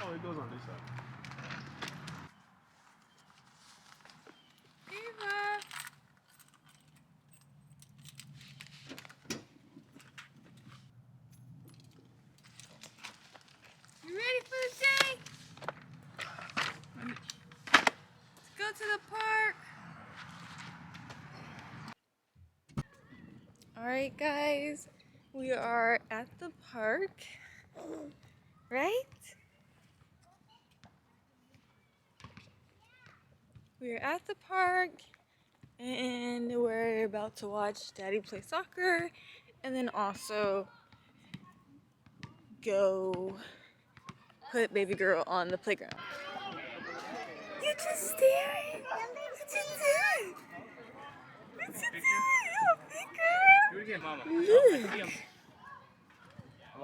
Oh, it goes on this side. Eva. You ready for the day? Let's go to the park. Alright guys, we are at the park, right? We're at the park and we're about to watch Daddy play soccer and then also go put baby girl on the playground. You just staring? What you doing? What you doing? Oh, big girl. Do it again, Mama. Look.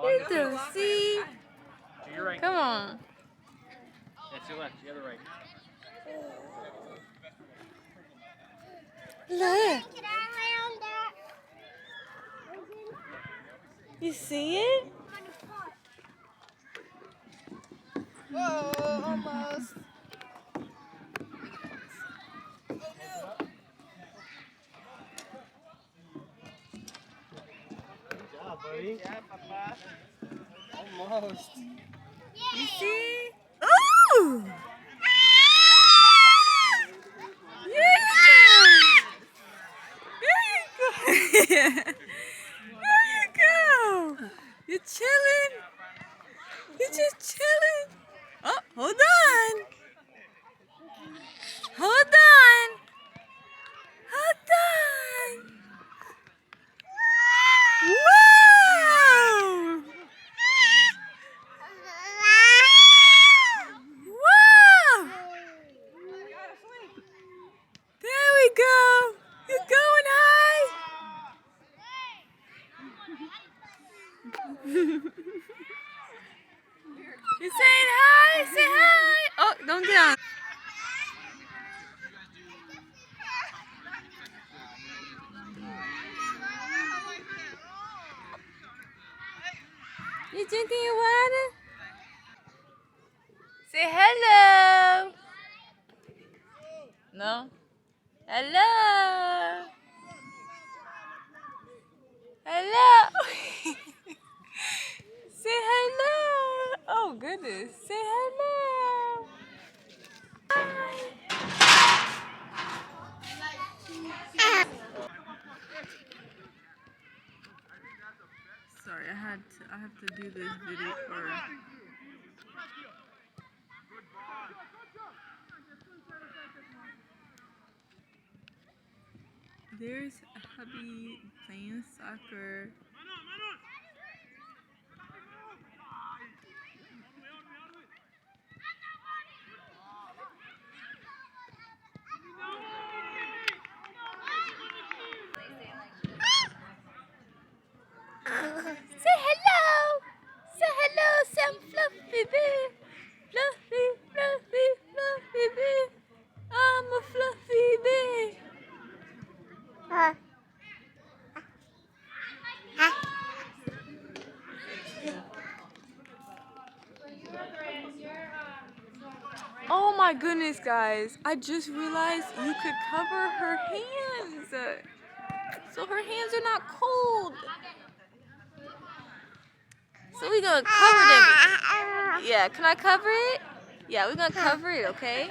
You don't see? To your right. Come on. That's your left. The other right. Look. You see it? Whoa, almost. Good job, buddy. Yeah, Papa. Almost. You see? Ooh! Yeah! There you go! There you go! You chilling? You just chilling? Oh, hold on! Hold on! Hold on! Whoa! Whoa! There we go! You're going high! You saying hi? Say hi! Oh, don't get on. You drinking your water? Say hello! No? Hello! Hello! Say hello! Oh goodness, say hello! Hi! Sorry, I have to do this video for... There's hubby playing soccer. Say hello! Say hello, some fluffy bee! Fluffy, fluffy, fluffy bee! I'm a fluffy bee! Oh my goodness, guys. I just realized you could cover her hands. So her hands are not cold. So we're gonna cover them. Yeah, can I cover it? Yeah, we're gonna cover it, okay?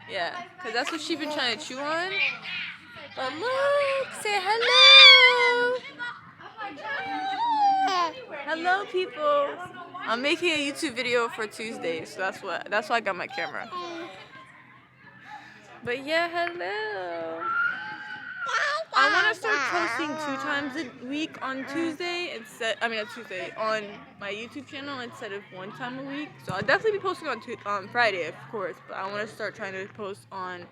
Yeah, because that's what she's been trying to chew on. But look, say hello. Hello, people. I'm making a YouTube video for Tuesday, so that's why I got my camera. But yeah, hello. I want to start posting 2 times a week on Tuesday on my YouTube channel instead of 1 time a week. So I'll definitely be posting on Friday, of course, but I want to start trying to post on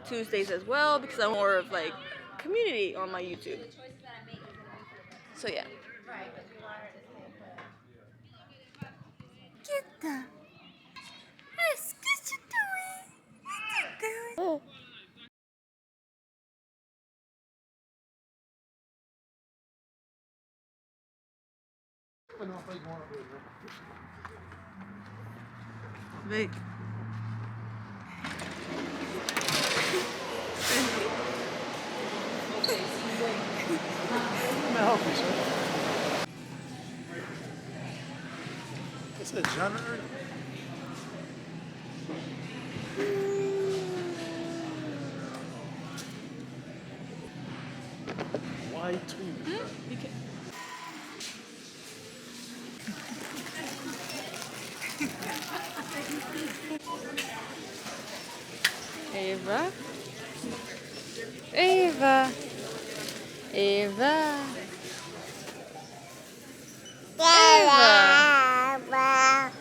Tuesdays as well because I'm more of like community on my YouTube. So yeah. Get the. What you doing? What you doing? Wait. Can I help you, sir? It's a genre. Why two? Ava. Ava. Ava. Ava.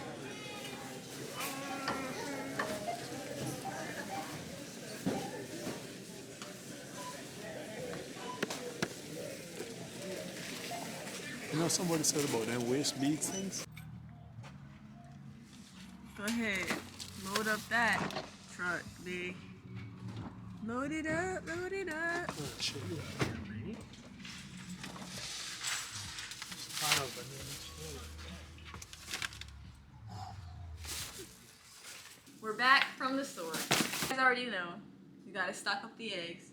You know somebody said about them waist beads things? Go ahead. Load up that truck, B. Load it up, load it up. Oh, shit. We're back from the store. You guys already know. You gotta stock up the eggs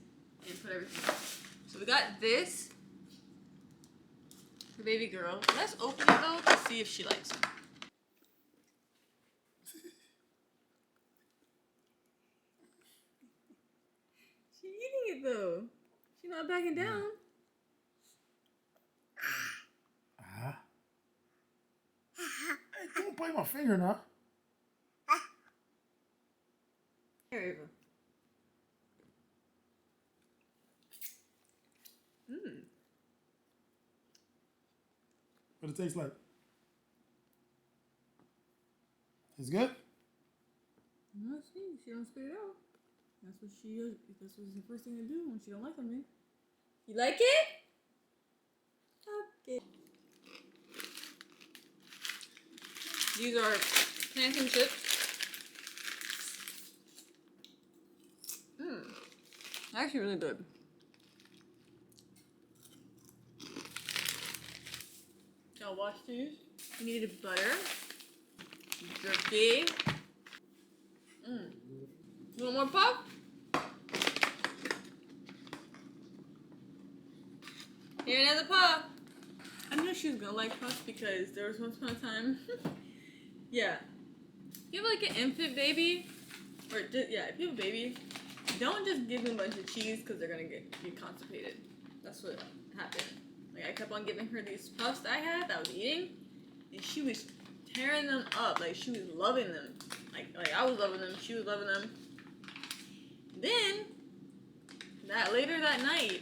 and put everything up. So we got this for baby girl. Let's open it though to see if she likes it. She's eating it though. She's not backing down. Hey, don't bite my finger now. Here, Ava. What it tastes like? It's good? No, she don't spit it out. That's what she does. That's what's the first thing to do when she don't like something. You like it? Okay. These are plantain chips. Actually really good. I'll wash these. We needed butter, jerky. You want more puff? Here, another puff. I knew she was gonna like puffs because there was once upon a time. Yeah. If you have like an infant baby, or just, yeah, if you have a baby, don't just give them a bunch of cheese because they're gonna be constipated. That's what happened. Like I kept on giving her these puffs that I had that I was eating, and she was tearing them up. Like she was loving them. Like I was loving them. She was loving them. Then later that night,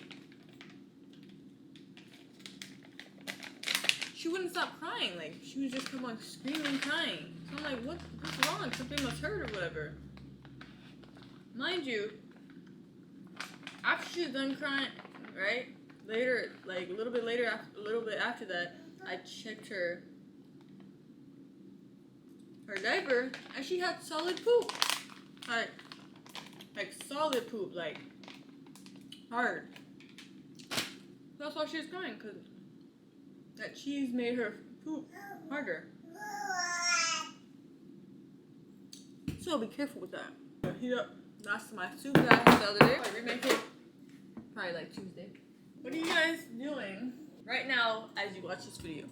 she wouldn't stop crying. Like she would just come on screaming, crying. So I'm like, what's wrong? Something must hurt or whatever. Mind you, after she was done crying, right? Later, like a little bit after that, I checked her diaper, and she had solid poop. Like solid poop, like hard. That's why she was crying, cause that cheese made her poop harder. So be careful with that. Heat up. That's my soup that I had the other day. I remake it probably like Tuesday. What are you guys doing right now as you watch this video?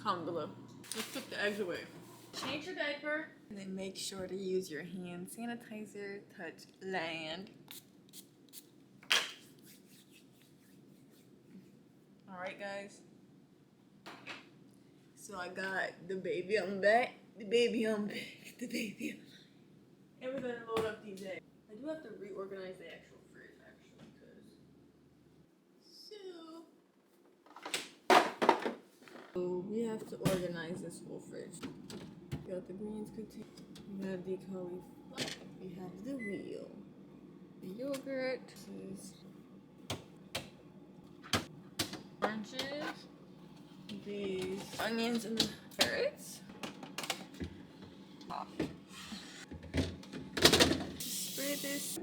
Comment below. Let's put the eggs away. Change your diaper. And then make sure to use your hand sanitizer. Touch land. Alright guys. So I got the baby on the back. The baby on the back. The baby. And we're gonna load up these eggs. I do have to reorganize the actual fridge actually because so we have to organize this whole fridge. We got the greens container, we have the cauliflower, we have the wheel, the yogurt, oranges, these onions and the carrots. Spray this.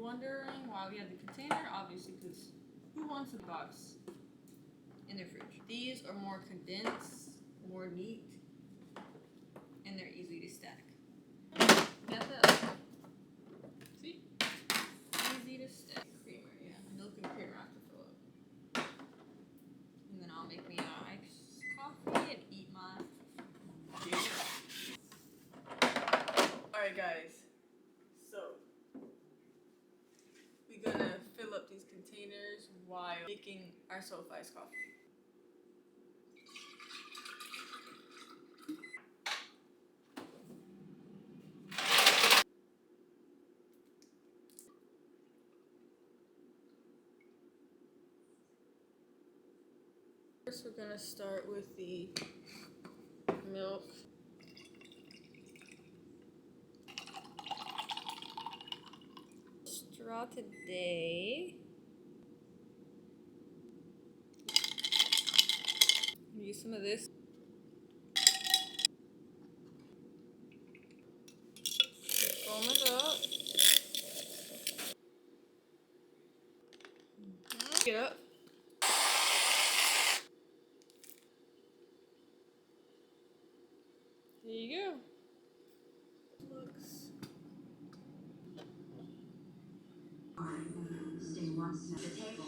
wondering why we have the container, obviously because who wants a box in their fridge? These are more condensed, more neat, and they're easy to stack. Got that? See? Easy to stack. Creamer, yeah. Milk and creamer I have to fill up. And then I'll make me iced coffee and eat my dinner. Alright guys, so we're gonna fill up these containers while making our self-iced coffee. First we're gonna start with the milk. Straw today. Use some of this. Foam it up. Get up. There you go. Looks. Stay one step at the table.